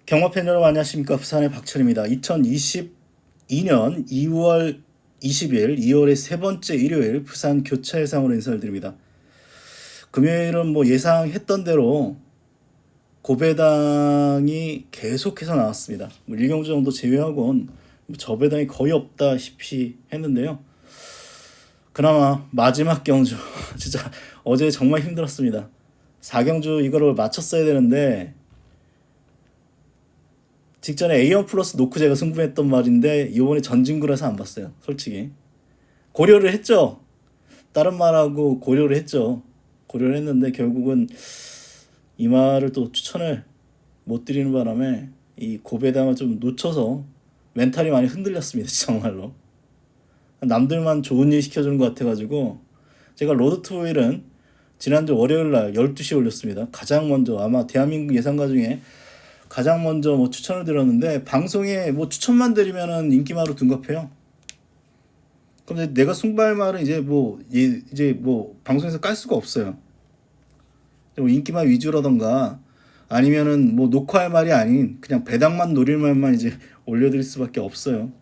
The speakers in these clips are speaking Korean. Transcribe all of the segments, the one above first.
경마팬 여러분 안녕하십니까. 부산의 박철입니다. 2022년 2월 20일 2월의 세 번째 일요일 부산 교차 예상으로 인사를 드립니다. 금요일은 예상했던 대로 고배당이 계속해서 나왔습니다. 일경주 정도 제외하고는 저배당이 거의 없다시피 했는데요. 그나마 마지막 경주 진짜 어제 정말 힘들었습니다. 4경주 이거를 맞췄어야 되는데 직전에 A1 플러스 놓고 제가 승부했던 말인데 이번에 전진구라서 안 봤어요. 솔직히 고려를 했죠. 다른 말하고 고려를 했죠. 고려를 했는데 결국은 이 말을 또 추천을 못 드리는 바람에 이 고배당을 좀 놓쳐서 멘탈이 많이 흔들렸습니다. 정말로 남들만 좋은 일 시켜주는 것 같아가지고 제가 로드 투 윌은 지난주 월요일날 12시에 올렸습니다. 가장 먼저 아마 대한민국 예상가 중에 가장 먼저 추천을 드렸는데 방송에 추천만 드리면은 인기마로 둔갑해요. 그럼 내가 숭배할 말은 이제 방송에서 깔 수가 없어요. 인기마 위주라던가 아니면은 녹화할 말이 아닌 그냥 배당만 노릴 말만 이제 올려드릴 수밖에 없어요.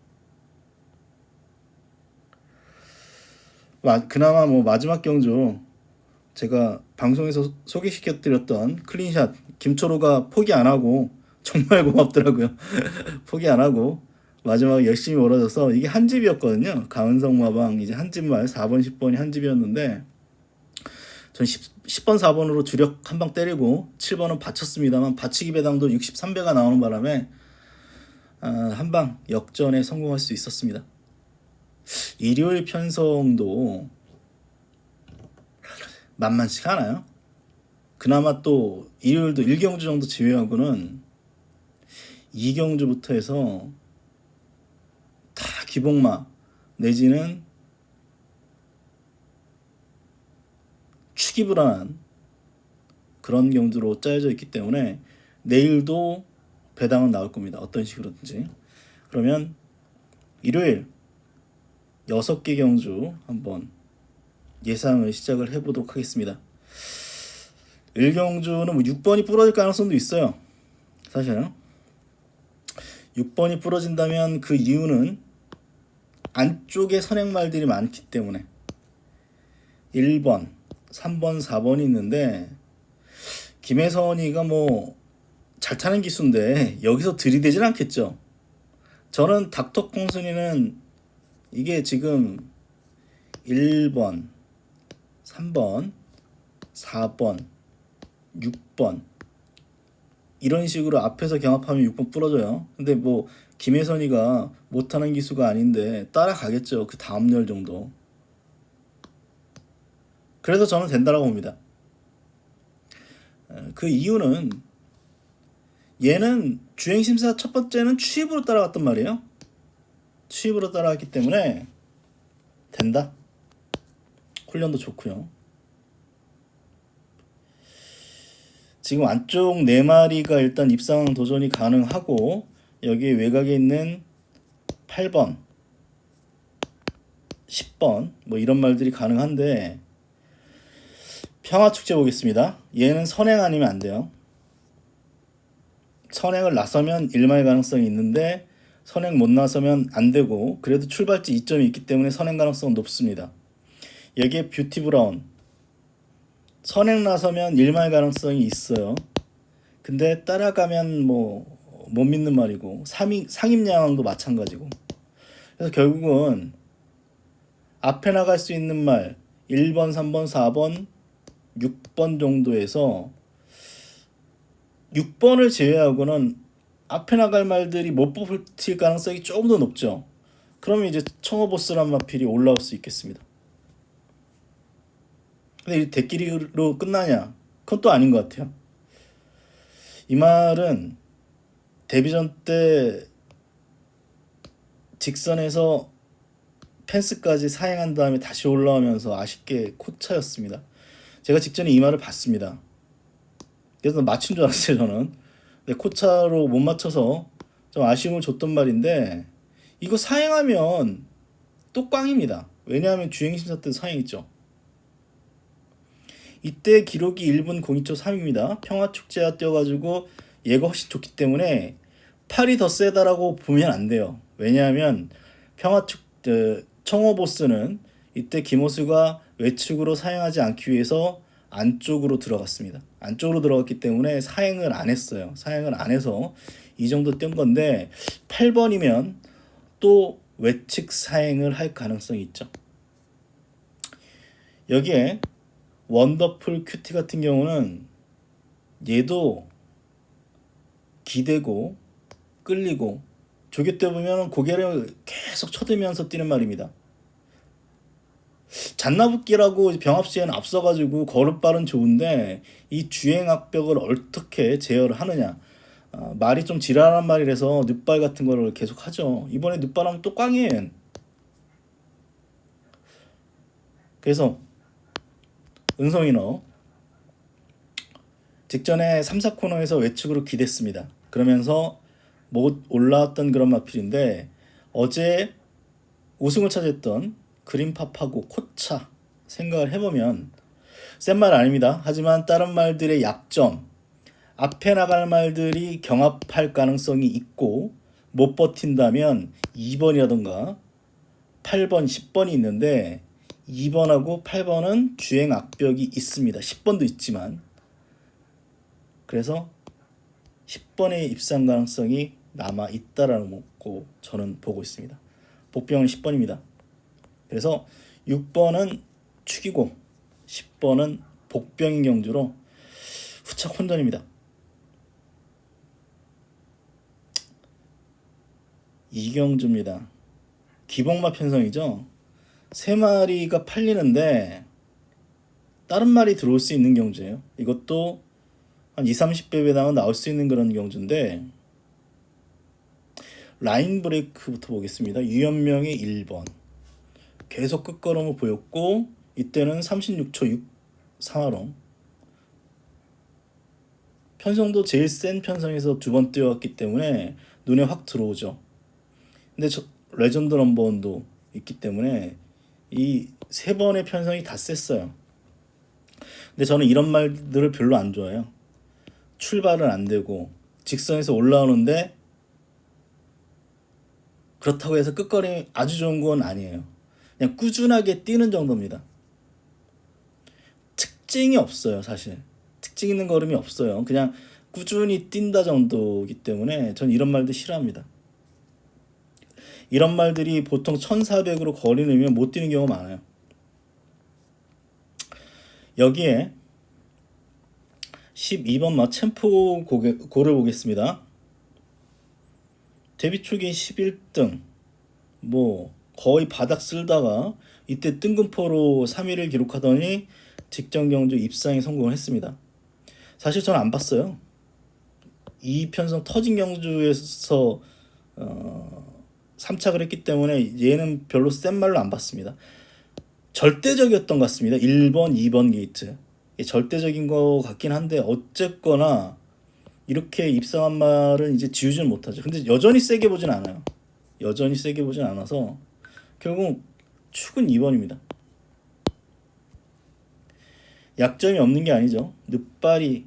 그나마 마지막 경주 제가 방송에서 소개시켜드렸던 클린샷 김초로가 포기 안 하고 정말 고맙더라고요. 포기 안 하고 마지막에 열심히 몰아줘서 이게 한 집이었거든요. 가은성 마방 이제 한 집말 4번 10번이 한 집이었는데 전 10번 4번으로 주력 한 방 때리고 7번은 받쳤습니다만 받치기 배당도 63배가 나오는 바람에 한 방 역전에 성공할 수 있었습니다. 일요일 편성도 만만치가 않아요. 그나마 또 일요일도 1경주 정도 제외하고는 2경주부터 해서 다 기복마 내지는 추기불안한 그런 경주로 짜여져 있기 때문에 내일도 배당은 나올 겁니다. 어떤 식으로든지. 그러면 일요일 6개 경주 한번 예상을 시작을 해보도록 하겠습니다. 1경주는 6번이 부러질 가능성도 있어요. 사실 6번이 부러진다면 그 이유는 안쪽에 선행말들이 많기 때문에 1번, 3번, 4번이 있는데 김혜선이가 잘 타는 기수인데 여기서 들이대진 않겠죠. 저는 닥터콩순이는 이게 지금 1번, 3번, 4번, 6번 이런 식으로 앞에서 경합하면 6번 부러져요. 근데 김혜선이가 못하는 기수가 아닌데 따라가겠죠. 그 다음 열 정도. 그래서 저는 된다라고 봅니다. 그 이유는 얘는 주행심사 첫 번째는 추입으로 따라갔단 말이에요. 추입으로 따라갔기 때문에 된다. 훈련도 좋고요. 지금 안쪽 4마리가 일단 입상 도전이 가능하고 여기 외곽에 있는 8번, 10번 이런 말들이 가능한데 평화축제 보겠습니다. 얘는 선행 아니면 안 돼요. 선행을 나서면 1마일 가능성이 있는데 선행 못 나서면 안 되고 그래도 출발지 2점이 있기 때문에 선행 가능성은 높습니다. 여기에 뷰티 브라운 선행 나서면 1마일 가능성이 있어요. 근데 따라가면 못 믿는 말이고 상임양왕도 마찬가지고. 그래서 결국은 앞에 나갈 수 있는 말 1번, 3번, 4번, 6번 정도에서 6번을 제외하고는 앞에 나갈 말들이 못 뽑힐 가능성이 조금 더 높죠. 그러면 이제 청어보스란 마필이 올라올 수 있겠습니다. 근데 이 대끼리로 끝나냐? 그건 또 아닌 것 같아요. 이 말은 데뷔전 때 직선에서 펜스까지 사행한 다음에 다시 올라오면서 아쉽게 코차였습니다. 제가 직전에 이 말을 봤습니다. 그래서 맞춘 줄 알았어요, 저는. 근데 코차로 못 맞춰서 좀 아쉬움을 줬던 말인데 이거 사행하면 또 꽝입니다. 왜냐하면 주행심사 때 사행했죠. 이때 기록이 1분 02초 3입니다. 평화축제가 뛰어가지고 얘가 훨씬 좋기 때문에 8이 더 세다라고 보면 안 돼요. 왜냐하면 청호 보스는 이때 김호수가 외축으로 사행하지 않기 위해서 안쪽으로 들어갔습니다. 안쪽으로 들어갔기 때문에 사행을 안 했어요. 사행을 안 해서 이 정도 뜬 건데 8번이면 또 외측 사행을 할 가능성이 있죠. 여기에 원더풀 큐티 같은 경우는 얘도 기대고 끌리고 조교 때 보면 고개를 계속 쳐들면서 뛰는 말입니다. 잔나붙기라고 병합시에는 앞서가지고 걸음발은 좋은데 이 주행 악벽을 어떻게 제어를 하느냐. 말이 좀 지랄한 말이라서 늑발 같은 거를 계속 하죠. 이번에 늑발하면 또 꽝이에요. 그래서 은성이너 직전에 3, 4코너에서 외측으로 기댔습니다. 그러면서 못 올라왔던 그런 마필인데 어제 우승을 차지했던 그린팝하고 코차 생각을 해보면 센 말 아닙니다. 하지만 다른 말들의 약점, 앞에 나갈 말들이 경합할 가능성이 있고 못 버틴다면 2번이라던가 8번, 10번이 있는데 2번하고 8번은 주행 악벽이 있습니다. 10번도 있지만 그래서 10번의 입상 가능성이 남아 있다라는 거 저는 보고 있습니다. 복병은 10번입니다. 그래서 6번은 축이고 10번은 복병인 경주로 후착 혼전입니다. 이경주입니다. 기복마 편성이죠. 세 마리가 팔리는데 다른 말이 들어올 수 있는 경주예요. 이것도 한 20, 30배 배당은 나올 수 있는 그런 경주인데 라인 브레이크부터 보겠습니다. 유연명의 1번 계속 끝걸음을 보였고 이때는 36초 6 상하롱 편성도 제일 센 편성에서 두 번 뛰어왔기 때문에 눈에 확 들어오죠. 근데 레전드 넘버원도 있기 때문에 이 세 번의 편성이 다 셌어요. 근데 저는 이런 말들을 별로 안 좋아해요. 출발은 안 되고 직선에서 올라오는데 그렇다고 해서 끝걸이 아주 좋은 건 아니에요. 그냥 꾸준하게 뛰는 정도입니다. 특징이 없어요. 사실 특징 있는 걸음이 없어요. 그냥 꾸준히 뛴다 정도이기 때문에 전 이런 말도 싫어합니다. 이런 말들이 보통 1400으로 거리 넣으면 못 뛰는 경우가 많아요. 여기에 12번 마챔프 고를 보겠습니다. 데뷔 초기 11등 뭐 거의 바닥 쓸다가 이때 뜬금포로 3위를 기록하더니 직전 경주 입상에 성공을 했습니다. 사실 저는 안 봤어요. 이 편성 터진 경주에서 3착을 했기 때문에 얘는 별로 센 말로 안 봤습니다. 절대적이었던 것 같습니다. 1번, 2번 게이트. 절대적인 것 같긴 한데 어쨌거나 이렇게 입상한 말은 이제 지우지는 못하죠. 근데 여전히 세게 보진 않아요. 여전히 세게 보진 않아서 결국 축은 2번입니다. 약점이 없는 게 아니죠. 늑발이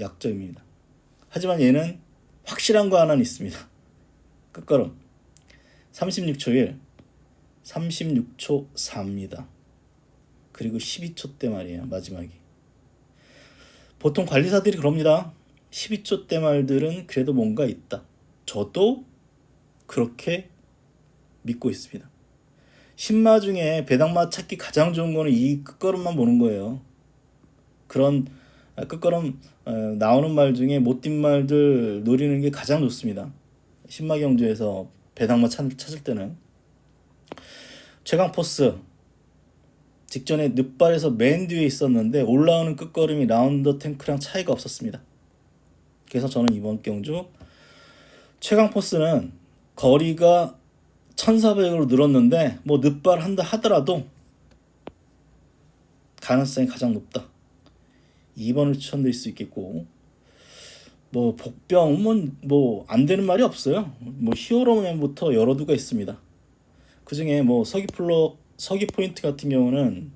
약점입니다. 하지만 얘는 확실한 거 하나는 있습니다. 끝걸음 36초 1, 36초 4입니다. 그리고 12초 대 말이에요. 마지막이. 보통 관리사들이 그럽니다. 12초 대 말들은 그래도 뭔가 있다. 저도 그렇게 믿고 있습니다. 신마 중에 배당마 찾기 가장 좋은 거는 이 끝걸음만 보는 거예요. 그런 끝걸음 나오는 말 중에 못뛴 말들 노리는 게 가장 좋습니다. 신마 경주에서 배당마 찾을 때는 최강포스 직전에 늑발에서 맨 뒤에 있었는데 올라오는 끝걸음이 라운더 탱크랑 차이가 없었습니다. 그래서 저는 이번 경주 최강포스는 거리가 1400으로 늘었는데 뭐 늑발 한다 하더라도 가능성이 가장 높다. 2번을 추천드릴 수 있겠고 뭐 복병은 뭐 안 되는 말이 없어요. 뭐 히어로맨부터 여러 두가 있습니다. 그 중에 뭐 서기 포인트 같은 경우는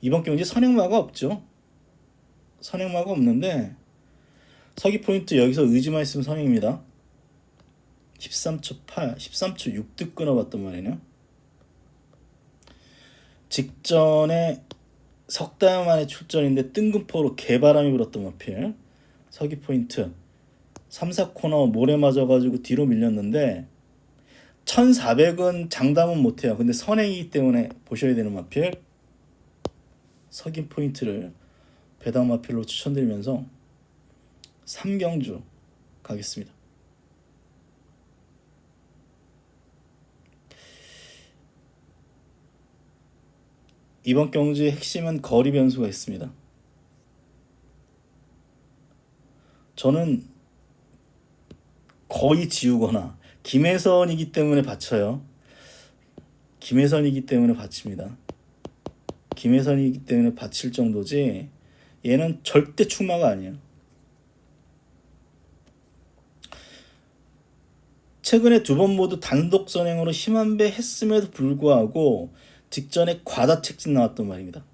이번 경기 선행마가 없죠. 선행마가 없는데 서기 포인트 여기서 의지만 있으면 선행입니다. 13초 8, 13초 6득 끊어봤단 말이네요. 직전에 석 달 만에 출전인데 뜬금포로 개바람이 불었던 마필. 서기 포인트 3, 4코너 모래 맞아가지고 뒤로 밀렸는데 1400은 장담은 못해요. 근데 선행이기 때문에 보셔야 되는 마필. 서기 포인트를 배당 마필로 추천드리면서 3경주 가겠습니다. 이번 경주의 핵심은 거리 변수가 있습니다. 저는 거의 지우거나 김혜선이기 때문에 받쳐요. 김혜선이기 때문에 받칩니다. 김혜선이기 때문에 받칠 정도지 얘는 절대 충마가 아니에요. 최근에 두 번 모두 단독 선행으로 힘한 배 했음에도 불구하고 직전에 과다책진 나왔단 말입니다.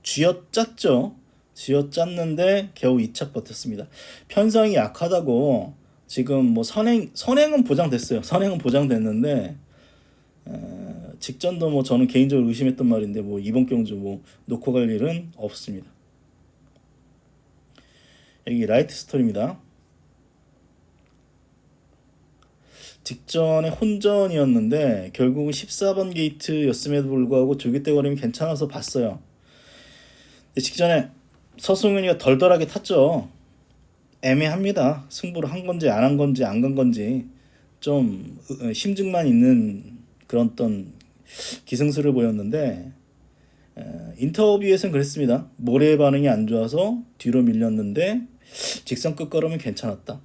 쥐어짰죠. 쥐어짰는데 겨우 2착 버텼습니다. 편성이 약하다고 지금 뭐 선행은 보장됐어요. 선행은 보장됐는데 직전도 뭐 저는 개인적으로 의심했던 말인데 뭐 이번 경주 뭐 놓고 갈 일은 없습니다. 여기 라이트 스토리입니다. 직전에 혼전이었는데 결국은 14번 게이트였음에도 불구하고 조기대거림이 괜찮아서 봤어요. 근데 직전에 서승윤이가 덜덜하게 탔죠. 애매합니다. 승부를 한 건지 안 한 건지 안 간 건지 좀 심증만 있는 그런 어떤 기승수를 보였는데 인터뷰에서는 그랬습니다. 모래 반응이 안 좋아서 뒤로 밀렸는데 직선 끝걸음은 괜찮았다.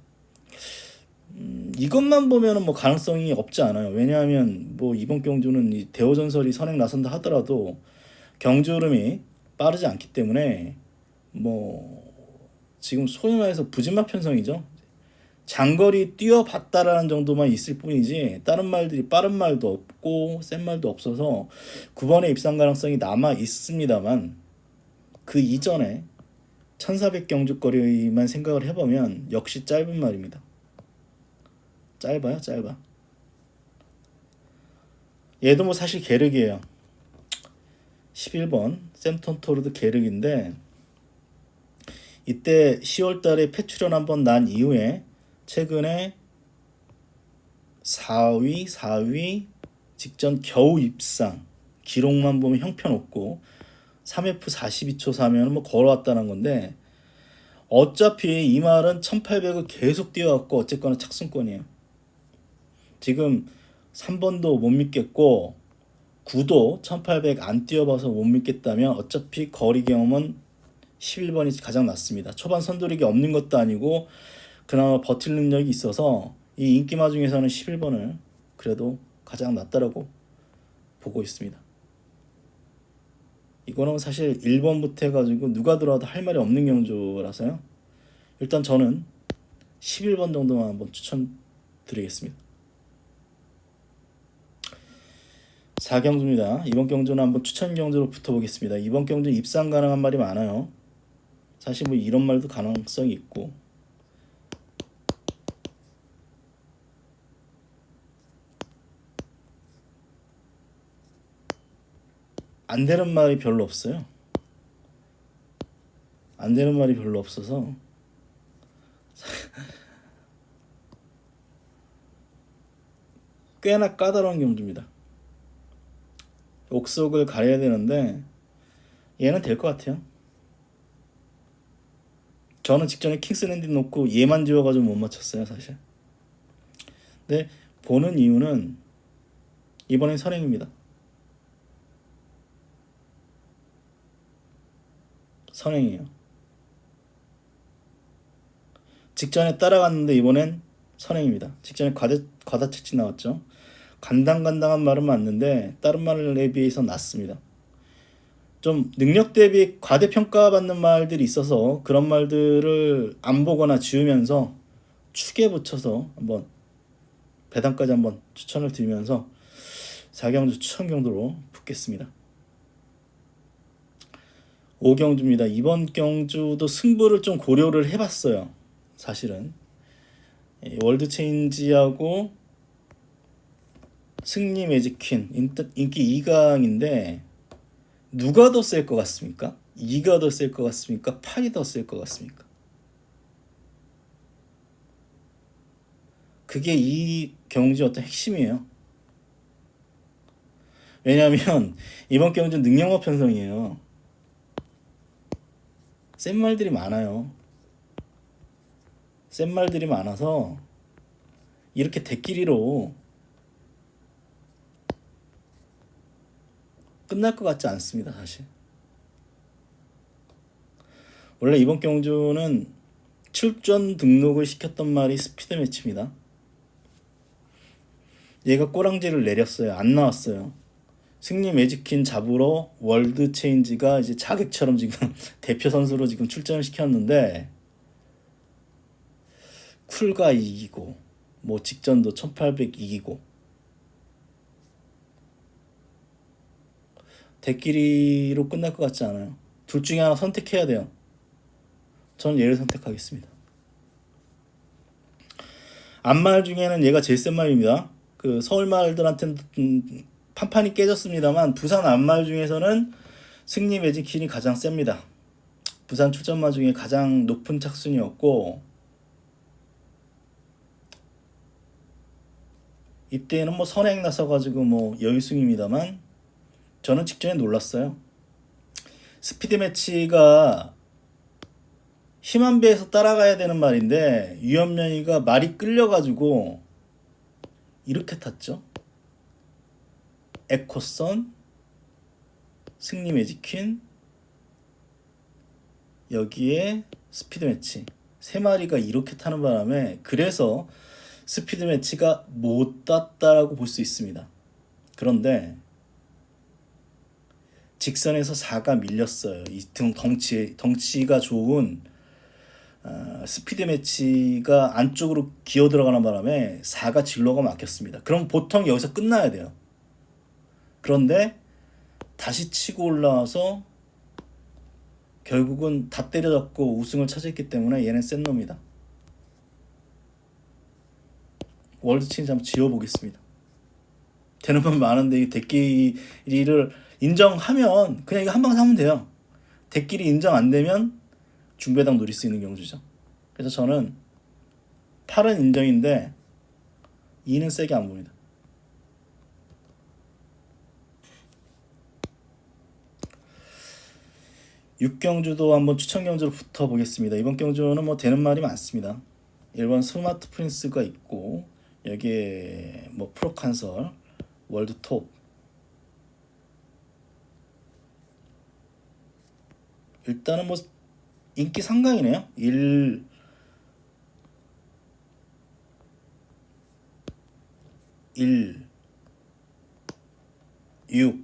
이것만 보면은 뭐 가능성이 없지 않아요. 왜냐하면 뭐 이번 경주는 이 대호전설이 선행 나선다 하더라도 경주 흐름이 빠르지 않기 때문에 뭐 지금 소위 말해서 부진마 편성이죠. 장거리 뛰어봤다라는 정도만 있을 뿐이지 다른 말들이 빠른 말도 없고 센 말도 없어서 9번의 입상 가능성이 남아 있습니다만 그 이전에 1400 경주거리만 생각을 해보면 역시 짧은 말입니다. 짧아요, 짧아. 얘도 뭐 사실 계륵이에요. 11번 샘턴 토르도 계륵인데 이때 10월달에 폐출연 한번 난 이후에 최근에 4위 직전 겨우 입상. 기록만 보면 형편없고 3F 42초 사면 뭐 걸어왔다는 건데 어차피 이 말은 1800을 계속 뛰어왔고 어쨌거나 착승권이에요. 지금 3번도 못 믿겠고 9도 1800 안 뛰어봐서 못 믿겠다면 어차피 거리 경험은 11번이 가장 낫습니다. 초반 선두력이 없는 것도 아니고 그나마 버틸 능력이 있어서 이 인기마 중에서는 11번을 그래도 가장 낫다라고 보고 있습니다. 이거는 사실 1번부터 해가지고 누가 들어와도 할 말이 없는 경주라서요. 일단 저는 11번 정도만 한번 추천드리겠습니다. 4경주입니다. 이번 경주는 한번 추천 경주로 붙어보겠습니다. 이번 경주 입상 가능한 말이 많아요. 사실 뭐 이런 말도 가능성이 있고 안 되는 말이 별로 없어요. 안 되는 말이 별로 없어서 꽤나 까다로운 경주입니다. 옥석을 가려야 되는데 얘는 될 것 같아요. 저는 직전에 킹스랜드 놓고 얘만 지워가지고 못 맞췄어요 사실. 근데 보는 이유는 이번엔 선행입니다. 선행이에요. 직전에 따라갔는데 이번엔 선행입니다. 직전에 과다책진 나왔죠. 간당간당한 말은 맞는데 다른 말에 비해서 낫습니다. 좀 능력 대비 과대평가받는 말들이 있어서 그런 말들을 안 보거나 지우면서 축에 붙여서 한번 배당까지 한번 추천을 드리면서 4경주 추천 경도로 붙겠습니다. 5경주입니다. 이번 경주도 승부를 좀 고려를 해봤어요. 사실은 월드 체인지하고 승리 매직퀸 인기 2강인데 누가 더 셀 것 같습니까? 2가 더 셀 것 같습니까? 8이 더 셀 것 같습니까? 그게 이 경주 어떤 핵심이에요. 왜냐하면 이번 경주는 능력업 편성이에요. 센 말들이 많아요. 센 말들이 많아서 이렇게 대끼리로 끝날 것 같지 않습니다. 사실 원래 이번 경주는 출전 등록을 시켰던 말이 스피드 매치입니다. 얘가 꼬랑지를 내렸어요. 안 나왔어요. 승리 매직퀸 잡으러 월드 체인지가 이제 자객처럼 지금 대표 선수로 지금 출전을 시켰는데 쿨가 이기고 뭐 직전도 1800 이기고 대끼리로 끝날 것 같지 않아요. 둘 중에 하나 선택해야 돼요. 저는 얘를 선택하겠습니다. 앞말 중에는 얘가 제일 센 말입니다. 그 서울 말들한테는 판판이 깨졌습니다만 부산 앞말 중에서는 승리 매직퀸이 가장 셉니다. 부산 출전마 중에 가장 높은 착순이었고 이때는 뭐 선행 나서가지고 뭐 여유승입니다만 저는 직전에 놀랐어요. 스피드 매치가 힘한 배에서 따라가야 되는 말인데 유연명이가 말이 끌려가지고 이렇게 탔죠. 에코선, 승리 매직퀸, 여기에 스피드 매치 세 마리가 이렇게 타는 바람에 그래서 스피드 매치가 못 땄다라고 볼 수 있습니다. 그런데 직선에서 4가 밀렸어요. 이 등 덩치가 좋은 스피드 매치가 안쪽으로 기어 들어가는 바람에 4가 진로가 막혔습니다. 그럼 보통 여기서 끝나야 돼요. 그런데 다시 치고 올라와서 결국은 다 때려잡고 우승을 차지했기 때문에 얘는 센 놈이다. 월드 체인지 한번 지어보겠습니다. 되는 건 많은데 이 대끼리를 인정하면 그냥 이거 한 방 사면 돼요. 대끼리 인정 안 되면 중배당 노릴 수 있는 경주죠. 그래서 저는 8은 인정인데 2는 세게 안 봅니다. 육경주도 한번 추천 경주로 붙어보겠습니다. 이번 경주는 뭐 되는 말이 많습니다. 1번 스마트 프린스가 있고 여기에 뭐 프로칸설, 월드톱 일단은 뭐 인기 상강이네요. 1 6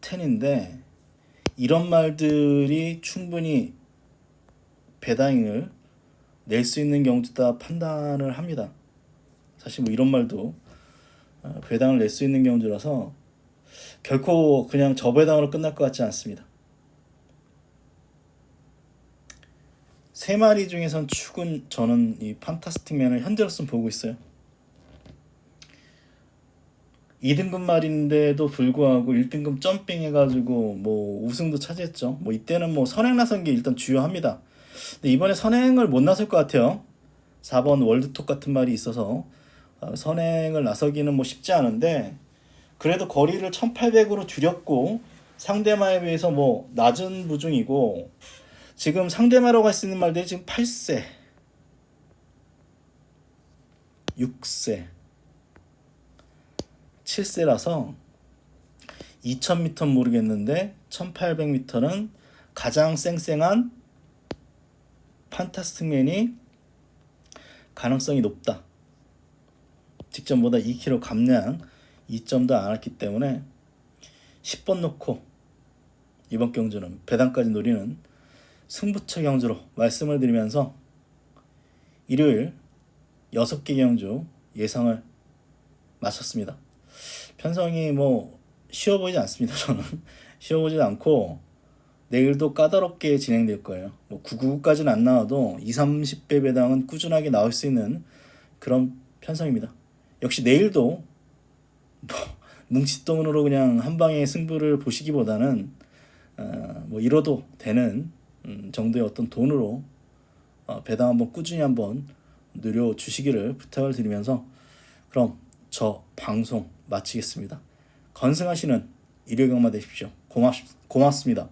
10인데 이런 말들이 충분히 배당을 낼 수 있는 경주다 판단을 합니다. 사실 뭐 이런 말도 배당을 낼 수 있는 경주라서 결코 그냥 저배당으로 끝날 것 같지 않습니다. 세 마리 중에선 축은 저는 이 판타스틱맨을 현재로서는 보고 있어요. 2등급 말인데도 불구하고 1등급 점핑 해가지고 뭐 우승도 차지했죠. 뭐 이때는 뭐 선행 나선 게 일단 주요합니다. 근데 이번에 선행을 못 나설 것 같아요. 4번 월드톱 같은 말이 있어서 선행을 나서기는 뭐 쉽지 않은데 그래도 거리를 1800으로 줄였고 상대마에 비해서 뭐 낮은 부중이고 지금 상대마로 갈 수 있는 말들이 지금 8세 6세 7세라서 2000m는 모르겠는데 1800m는 가장 쌩쌩한 판타스틱맨이 가능성이 높다. 직전보다 2kg 감량 2점도 안 왔기 때문에 10번 놓고 이번 경주는 배당까지 노리는 승부처 경주로 말씀을 드리면서 일요일 6개 경주 예상을 마쳤습니다. 편성이 뭐 쉬워 보이지 않습니다. 저는 쉬워 보이지 않고 내일도 까다롭게 진행될 거예요. 뭐 999까지는 안 나와도 2, 30배 배당은 꾸준하게 나올 수 있는 그런 편성입니다. 역시 내일도 뭉칫돈으로 그냥 한 방에 승부를 보시기보다는 뭐 잃어도 되는 정도의 어떤 돈으로 배당 한번 꾸준히 한번 누려 주시기를 부탁을 드리면서 그럼 저 방송 마치겠습니다. 건승하시는 일요일 경마 되십시오. 고맙습니다.